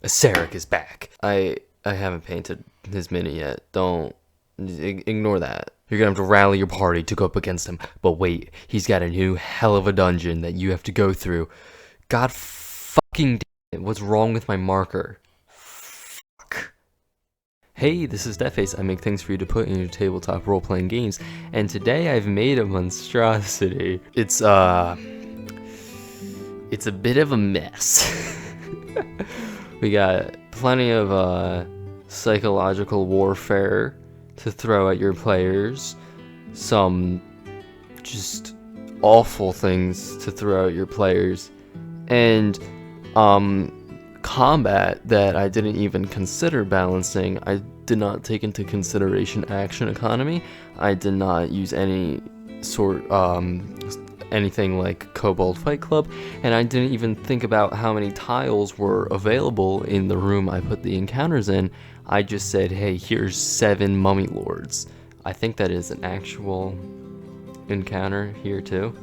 Sarek is back. I haven't painted his mini yet. Don't ignore that. You're gonna have to rally your party to go up against him. But wait, he's got a new hell of a dungeon that you have to go through. God fucking damn it, what's wrong with my marker? Fuck. Hey, this is Deathface. I make things for you to put in your tabletop role-playing games, and today I've made a monstrosity. It's a bit of a mess. We got plenty of psychological warfare to throw at your players, some just awful things to throw at your players, and combat that I didn't even consider balancing. I did not take into consideration action economy. I did not use any sort anything like Kobold Fight Club, and I didn't even think about how many tiles were available in the room I put the encounters in. I just said, hey, here's 7 mummy lords. I think that is an actual encounter here too.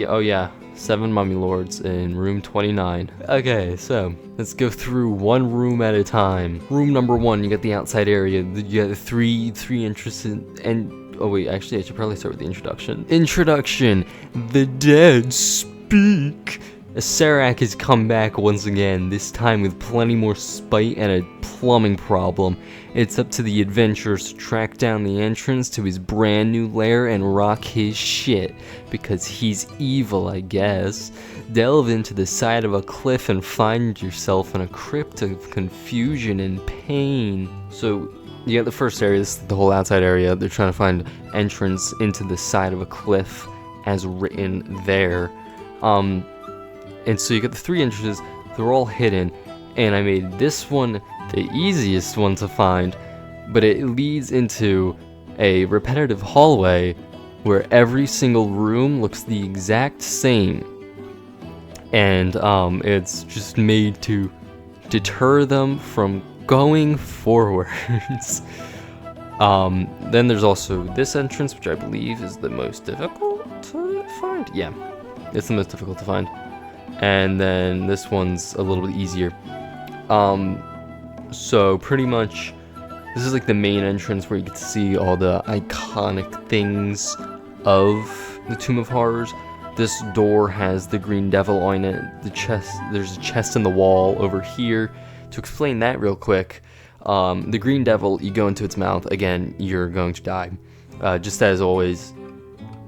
Oh yeah, 7 mummy lords in room 29. Okay, so let's go through one room at a time. Room number 1, you got the outside area. You got the three entrances, and oh wait, actually I should probably start with the introduction. Introduction. The dead speak. Sarek has come back once again, this time with plenty more spite and a plumbing problem. It's up to the adventurers to track down the entrance to his brand new lair and rock his shit, because he's evil, I guess. Delve into the side of a cliff and find yourself in a crypt of confusion and pain. So you got the first area, this is the whole outside area. They're trying to find entrance into the side of a cliff as written there. And so you got the 3 entrances, they're all hidden, and I made this one the easiest one to find, but it leads into a repetitive hallway where every single room looks the exact same, and it's just made to deter them from going forwards. Then there's also this entrance, which I believe is the most difficult to find. Yeah, it's the most difficult to find. And then this one's a little bit easier. So pretty much, this is like the main entrance where you get to see all the iconic things of the Tomb of Horrors. This door has the Green Devil on it. There's a chest in the wall over here. To explain that real quick, the Green Devil, you go into its mouth, again, you're going to die. Just as always.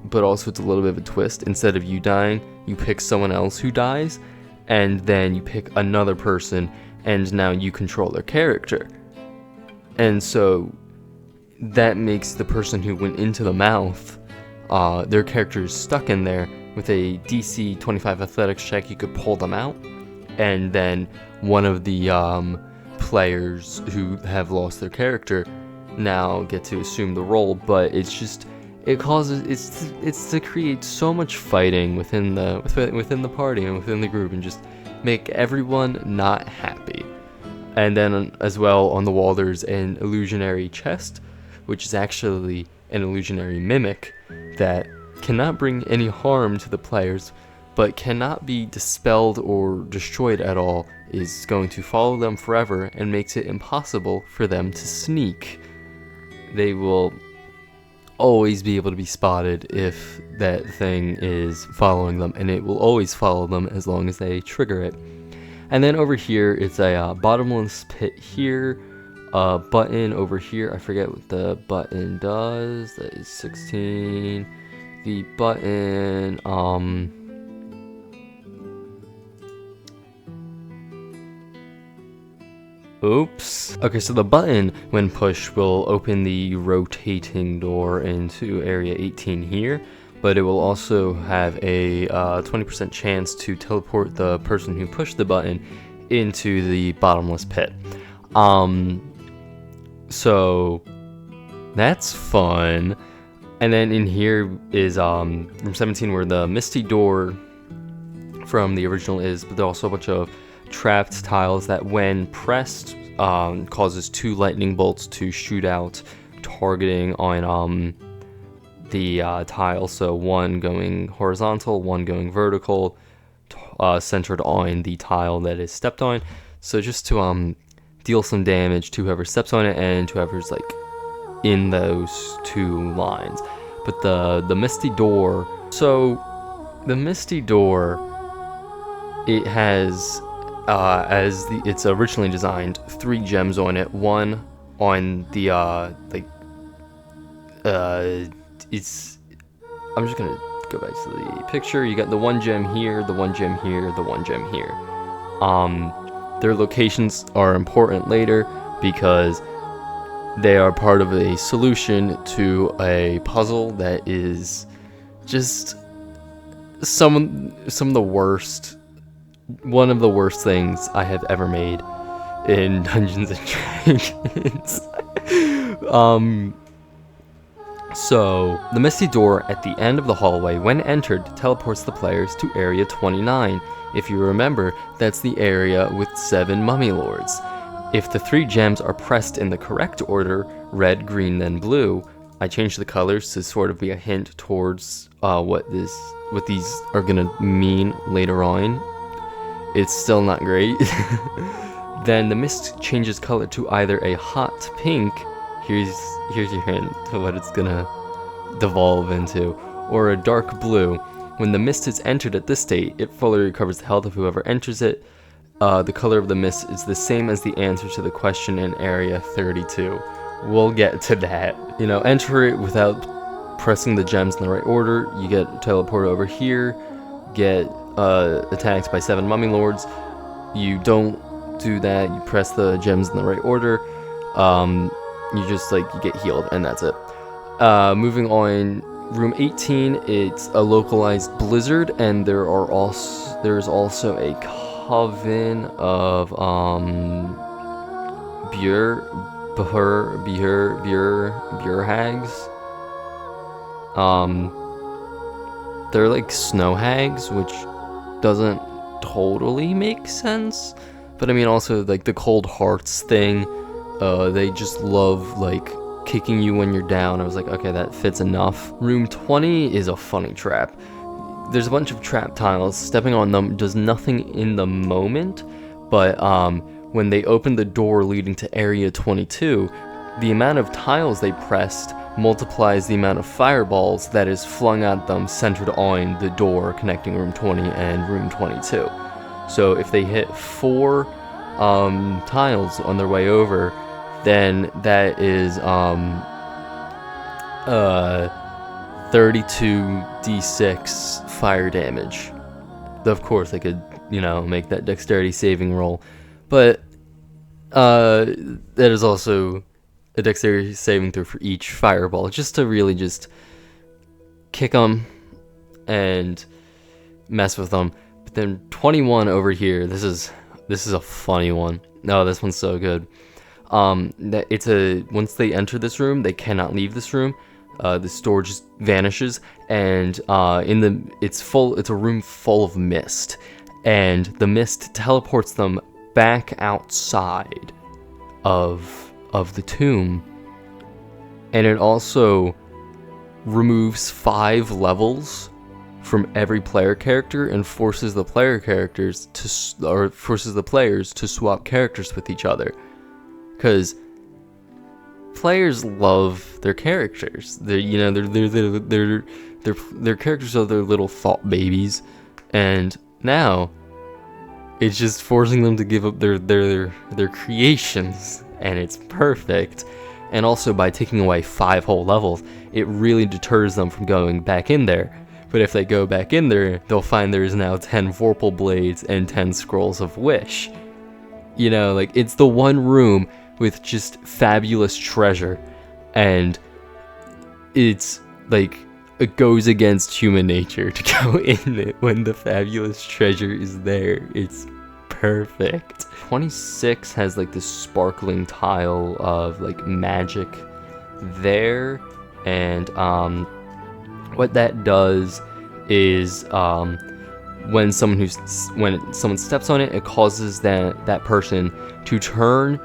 But also it's a little bit of a twist. Instead of you dying, you pick someone else who dies, and then you pick another person, and now you control their character. And so that makes the person who went into the mouth, their character is stuck in there. With a DC 25 athletics check, you could pull them out, and then one of the players who have lost their character now get to assume the role. But it's just, it's to create so much fighting within the party and within the group, and just make everyone not happy. And then as well, on the wall there's an illusionary chest, which is actually an illusionary mimic that cannot bring any harm to the players, but cannot be dispelled or destroyed at all. Is going to follow them forever and makes it impossible for them to sneak. They will always be able to be spotted if that thing is following them, and it will always follow them as long as they trigger it. And then over here, it's a bottomless pit here, a button over here. I forget what the button does. That is 16. The button, oops. Okay, so the button, when pushed, will open the rotating door into area 18 here, but it will also have a 20% chance to teleport the person who pushed the button into the bottomless pit. So that's fun. And then in here is room 17, where the Misty Door from the original is, but there's also a bunch of trapped tiles that, when pressed, causes 2 lightning bolts to shoot out, targeting on the tile. So one going horizontal, one going vertical, centered on the tile that is stepped on. So just to deal some damage to whoever steps on it and to whoever's like in those 2 lines. But the Misty Door, so the Misty Door, it has it's originally designed 3 gems on it. One on the it's, I'm just gonna go back to the picture. You got the 1 gem here, the 1 gem here, the 1 gem here. Their locations are important later because they are part of a solution to a puzzle that is just some of the worst, one of the worst things I have ever made in Dungeons and Dragons. So, the Misty Door at the end of the hallway, when entered, teleports the players to Area 29. If you remember, that's the area with 7 Mummy Lords. If the 3 gems are pressed in the correct order, red, green, then blue, I changed the colors to sort of be a hint towards what these are gonna mean later on. It's still not great. Then the mist changes color to either a hot pink, here's your hint to what it's gonna devolve into, or a dark blue. When the mist is entered at this state, it fully recovers the health of whoever enters it. The color of the mist is the same as the answer to the question in Area 32. We'll get to that. You know, enter it without pressing the gems in the right order. You get teleported over here, get attacked by 7 Mummy Lords. You don't do that, you press the gems in the right order. You just you get healed, and that's it. Moving on, room 18, it's a localized blizzard, and there's also a coven of Bjur hags. They're like snow hags, which doesn't totally make sense, but I mean also like the cold hearts thing. They just love kicking you when you're down. I was like, okay, that fits enough. Room 20 is a funny trap. There's a bunch of trap tiles. Stepping on them does nothing in the moment, but when they open the door leading to Area 22, the amount of tiles they pressed multiplies the amount of fireballs that is flung at them centered on the door connecting room 20 and room 22. So if they hit 4 tiles on their way over, then that is 32d6 fire damage. Of course, they could, make that dexterity saving roll, but that is also a dexterity saving throw for each fireball, just to really just kick them and mess with them. But then 21 over here, this is a funny one. No, this one's so good. Once they enter this room, they cannot leave this room. The door just vanishes, and it's a room full of mist, and the mist teleports them back outside of the tomb, and it also removes 5 levels from every player character and forces the players to swap characters with each other. Because players love their characters. Their characters are their little thought babies, and now it's just forcing them to give up their creations, and it's perfect. And also by taking away 5 whole levels, it really deters them from going back in there. But if they go back in there, they'll find there is now 10 Vorpal Blades and 10 Scrolls of Wish. It's the one room with just fabulous treasure, and it goes against human nature to go in it when the fabulous treasure is there. It's perfect. 26 has this sparkling tile of magic there, and what that does is when someone steps on it, it causes that person to turn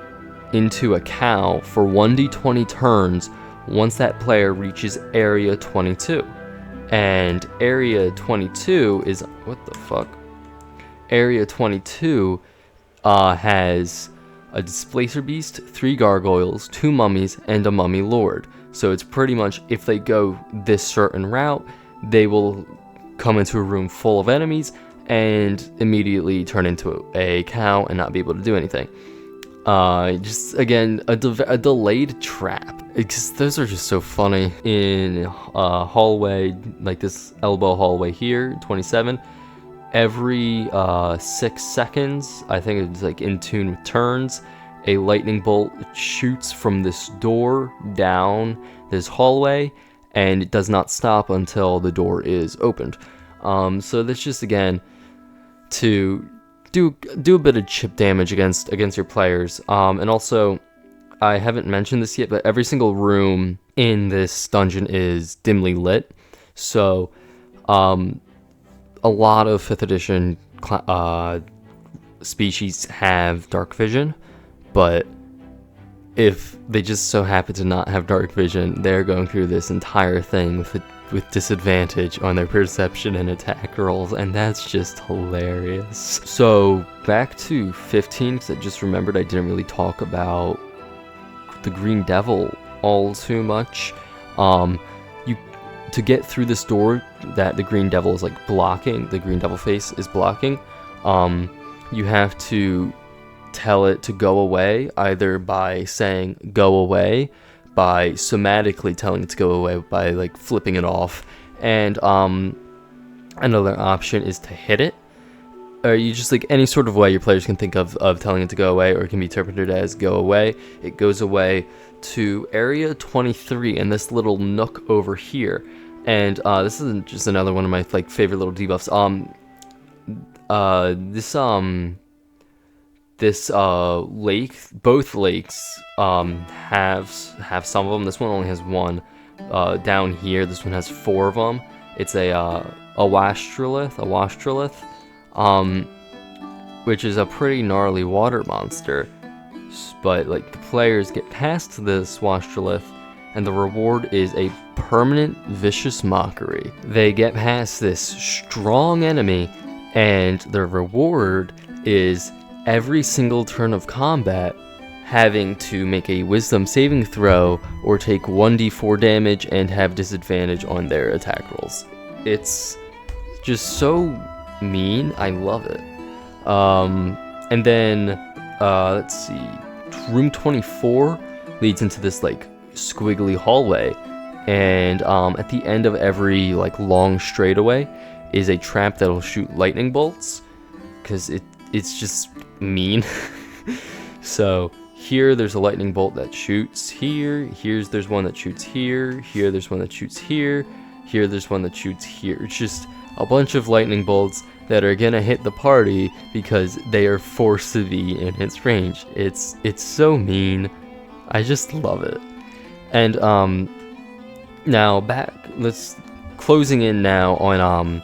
into a cow for 1d20 turns once that player reaches Area 22. And Area 22 is... what the fuck? Area 22 has a Displacer Beast, 3 Gargoyles, 2 Mummies, and a Mummy Lord. So it's pretty much, if they go this certain route, they will come into a room full of enemies and immediately turn into a cow and not be able to do anything. Just again, a delayed trap. Those are just so funny. In hallway, like this elbow hallway here, 27, every 6 seconds, I think it's like in tune with turns, a lightning bolt shoots from this door down this hallway, and it does not stop until the door is opened. So that's just, again, to do a bit of chip damage against your players. And also, I haven't mentioned this yet, but every single room in this dungeon is dimly lit. So, a lot of 5th edition species have dark vision, but if they just so happen to not have dark vision, they're going through this entire thing with disadvantage on their perception and attack rolls, and that's just hilarious. So back to 15, because I just remembered I didn't really talk about the Green Devil all too much. To get through this door that the Green Devil is like blocking, the Green Devil face is blocking, you have to tell it to go away, either by saying go away, by somatically telling it to go away by like flipping it off, and another option is to hit it. Or you just, like, any sort of way your players can think of telling it to go away, or it can be interpreted as go away. It goes away to area 23 in this little nook over here. And this is just another one of my like favorite little debuffs. This lake, both lakes have some of them. This one only has one. Down here, this one has 4 of them. It's a Wastrolith, which is a pretty gnarly water monster. But like the players get past this Wastrolith, and the reward is a permanent vicious mockery. They get past this strong enemy, and the reward is every single turn of combat having to make a wisdom saving throw or take 1d4 damage and have disadvantage on their attack rolls. It's just so mean. I love it. And then let's see, room 24 leads into this like squiggly hallway, and at the end of every like long straightaway is a trap that'll shoot lightning bolts, because it's just mean. So here there's a lightning bolt that shoots here, there's one that shoots here, there's one that shoots here, there's one that shoots here. It's just a bunch of lightning bolts that are gonna hit the party because they are forced to be in its range. It's so mean. I just love it. And now let's closing in now on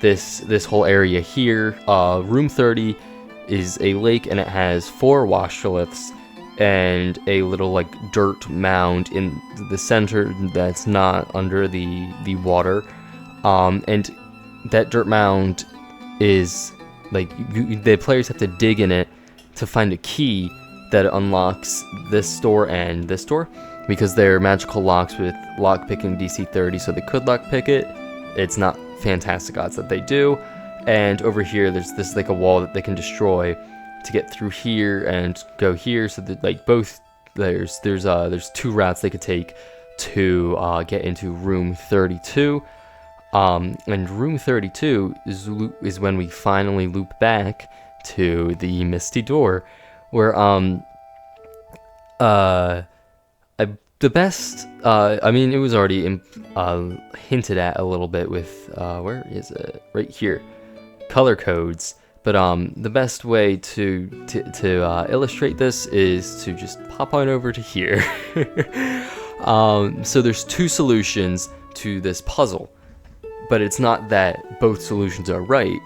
this whole area here. Room 30 is a lake, and it has 4 Wastroliths and a little like dirt mound in the center that's not under the water. And that dirt mound is like the players have to dig in it to find a key that unlocks this door and this door, because they're magical locks with lockpicking DC 30, so they could lockpick it. It's not fantastic odds that they do. And over here there's this like a wall that they can destroy to get through here and go here, so that like both there's 2 routes they could take to get into room 32. And room 32 is when we finally loop back to the Misty Door, where the best, I mean, it was already hinted at a little bit with where is it? Right here, color codes. But the best way to illustrate this is to just pop on over to here. So there's 2 solutions to this puzzle, but it's not that both solutions are right.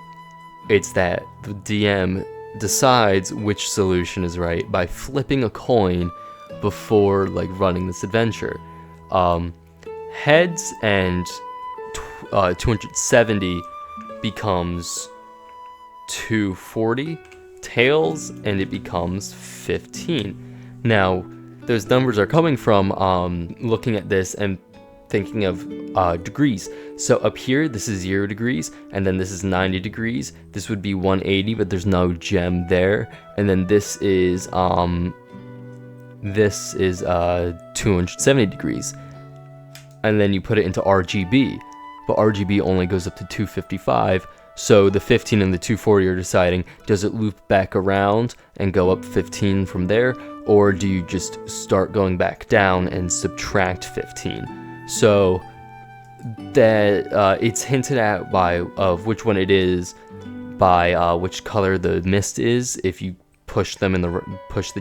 It's that the DM decides which solution is right by flipping a coin before like running this adventure. Heads and 270 becomes 240, tails, and it becomes 15. Now, those numbers are coming from looking at this and thinking of degrees. So up here, this is 0 degrees, and then this is 90 degrees. This would be 180, but there's no gem there. And then this is 270 degrees. And then you put it into RGB, but RGB only goes up to 255. So the 15 and the 240 are deciding, does it loop back around and go up 15 from there, or do you just start going back down and subtract 15? So that it's hinted at by of which one it is by which color the mist is. If you push the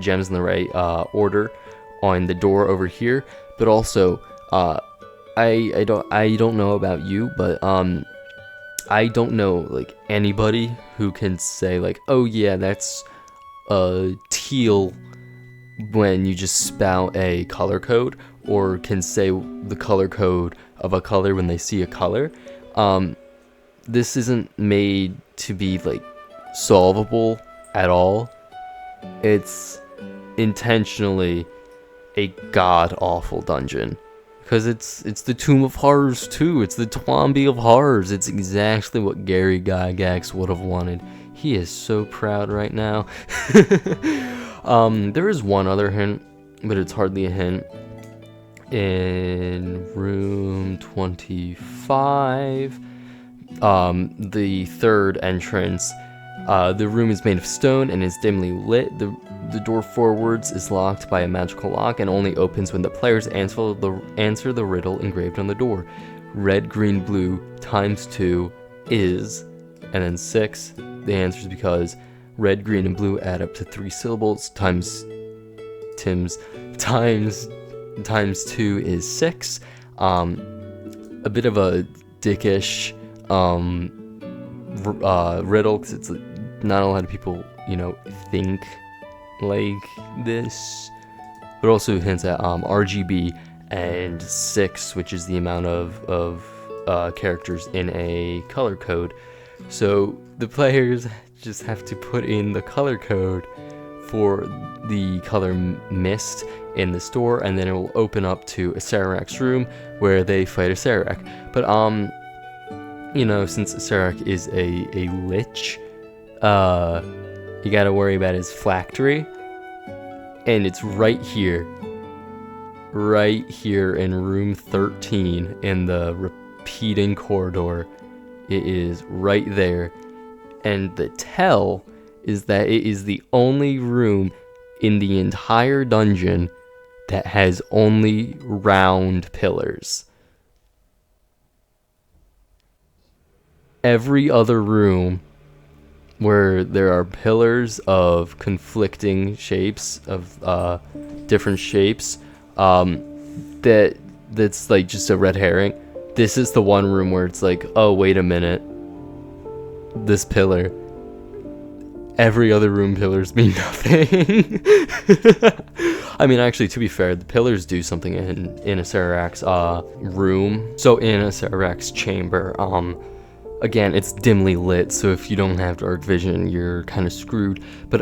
gems in the right order on the door over here, but also I don't know about you, but I don't know like anybody who can say like, oh yeah, that's teal when you just spout a color code, or can say the color code of a color when they see a color. This isn't made to be like solvable at all. It's intentionally a god-awful dungeon. Because it's the Tomb of Horrors too. It's the Twomby of Horrors. It's exactly what Gary Gygax would have wanted. He is so proud right now. There is one other hint, but it's hardly a hint. In room 25, the third entrance, the room is made of stone and is dimly lit. The door forwards is locked by a magical lock and only opens when the players answer the riddle engraved on the door. Red, green, blue times 2 is, and then 6. The answer is because red, green, and blue add up to 3 syllables times 2 is 6. A bit of a dickish riddle, because it's not a lot of people, think like this, but also hints at RGB and 6, which is the amount of characters in a color code. So the players just have to put in the color code for the color mist in the store, and then it will open up to Acererak's room where they fight Acererak. But since Acererak is a lich, you gotta worry about his phylactery, and it's right here in room 13 in the repeating corridor. It is right there, and the tell is that it is the only room in the entire dungeon that has only round pillars. Every other room where there are pillars of conflicting shapes, of different shapes, that's like just a red herring. This is the one room where it's like, oh wait a minute, this pillar. Every other room pillars mean nothing. I mean, actually, to be fair, the pillars do something in Acererak's room. So in Acererak's chamber, again, it's dimly lit, so if you don't have dark vision, you're kind of screwed. But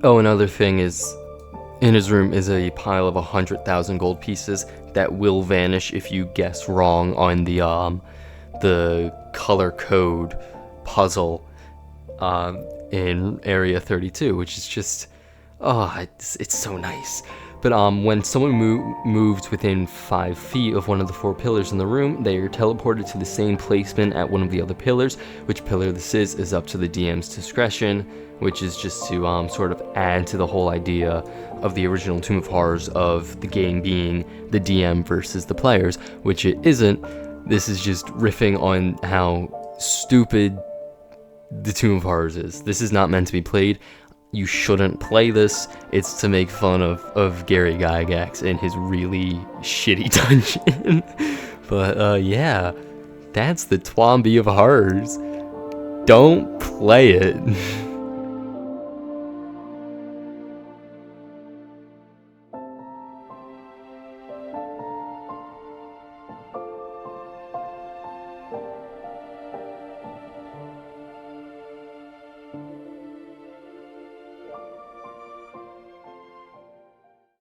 another thing is, in his room is a pile of 100,000 gold pieces that will vanish if you guess wrong on the color code puzzle in Area 32, which is just, it's so nice. But when someone moves within 5 feet of one of the 4 pillars in the room, they are teleported to the same placement at one of the other pillars. Which pillar this is up to the DM's discretion, which is just to sort of add to the whole idea of the original Tomb of Horrors of the game being the DM versus the players, which it isn't. This is just riffing on how stupid the Tomb of Horrors is. This is not meant to be played. You shouldn't play this. It's to make fun of Gary Gygax and his really shitty dungeon. But yeah, that's the Twomby of Horrors. Don't play it.